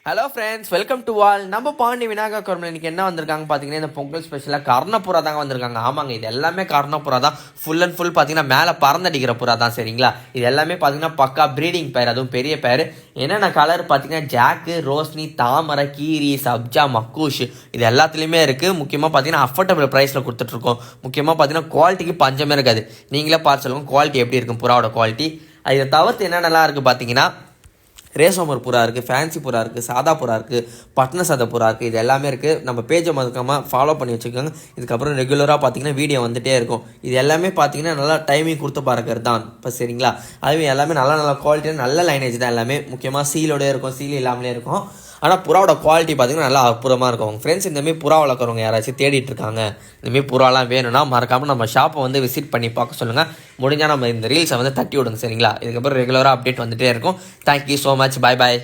Hello friends, welcome to all. நம்ம Pandi Vinayaka Goleman இன்னைக்கு என்ன வந்திருக்காங்க பார்த்தீங்கன்னா, இந்த பொங்கல் ஸ்பெஷலாக கர்ணப்புறா தாங்க வந்திருக்காங்க. ஆமாங்க, இது எல்லாமே கர்ணப்புறா தான். ஃபுல் அண்ட் ஃபுல் பார்த்தீங்கன்னா மேலே பறந்தடிக்கிற புறா தான். சரிங்களா, இது எல்லாமே பார்த்தீங்கன்னா பக்கா ப்ரீடிங் பேர், அதுவும் பெரிய பேர். என்னென்ன கலர் பார்த்தீங்கன்னா ஜாக்கு, ரோஸ்னி, தாமரை, கீரி, சப்ஜா, மக்கூஷ், இது எல்லாத்துலேயுமே இருக்குது. முக்கியமாக பார்த்தீங்கன்னா அஃபோர்டபுள் ப்ரைஸில் கொடுத்துட்ருக்கோம். முக்கியமாக பார்த்தீங்கன்னா குவாலிட்டிக்கு பஞ்சமே இருக்காது. நீங்களே பார்த்து சொல்லுங்கள் குவாலிட்டி எப்படி இருக்கும், புறாவோட குவாலிட்டி. இதை தவிர்த்து என்னென்னலாம் இருக்குது பார்த்தீங்கன்னா, ரேசோமர் புறா இருக்குது, ஃபேன்சி புறா இருக்குது, சாதா புறா இருக்குது, பட்ன சாதா புறா இருக்குது. இது எல்லாமே இருக்குது. நம்ம பேஜை மறக்காமல் ஃபாலோ பண்ணி வச்சுக்கோங்க. இதுக்கப்புறம் ரெகுலராக பார்த்தீங்கன்னா வீடியோ வந்துகிட்டே இருக்கும். இது எல்லாமே பார்த்தீங்கன்னா நல்லா டைமிங் கொடுத்து பார்க்கறது தான் இப்போ. சரிங்களா, அதுவும் எல்லாமே நல்ல குவாலிட்டியாக நல்ல லைனேஜ் தான். எல்லாமே முக்கியமாக சீலோடய இருக்கும், சீல் இல்லாமலே இருக்கும். ஆனால் புறாவோட குவாலிட்டி பார்த்தீங்கன்னா நல்லா அற்புதமாக இருக்கும். உங்கள் ஃப்ரெண்ட்ஸ் இந்தமாரி புறா வளர்க்குறவங்க யாராச்சும் தேடிட்டு இருக்காங்க, இந்தமாரி புறாலாம் வேணும்னா மறக்காமல் நம்ம ஷாப்பை வந்து விசிட் பண்ணி பார்க்க சொல்லுங்கள். முடிஞ்சால் நம்ம இந்த ரீல்ஸை வந்து தட்டி விடுங்க. சரிங்களா, இதுக்கப்புறம் ரெகுலராக அப்டேட் வந்துகிட்டே இருக்கும். Thank you so much. பாய் பாய்.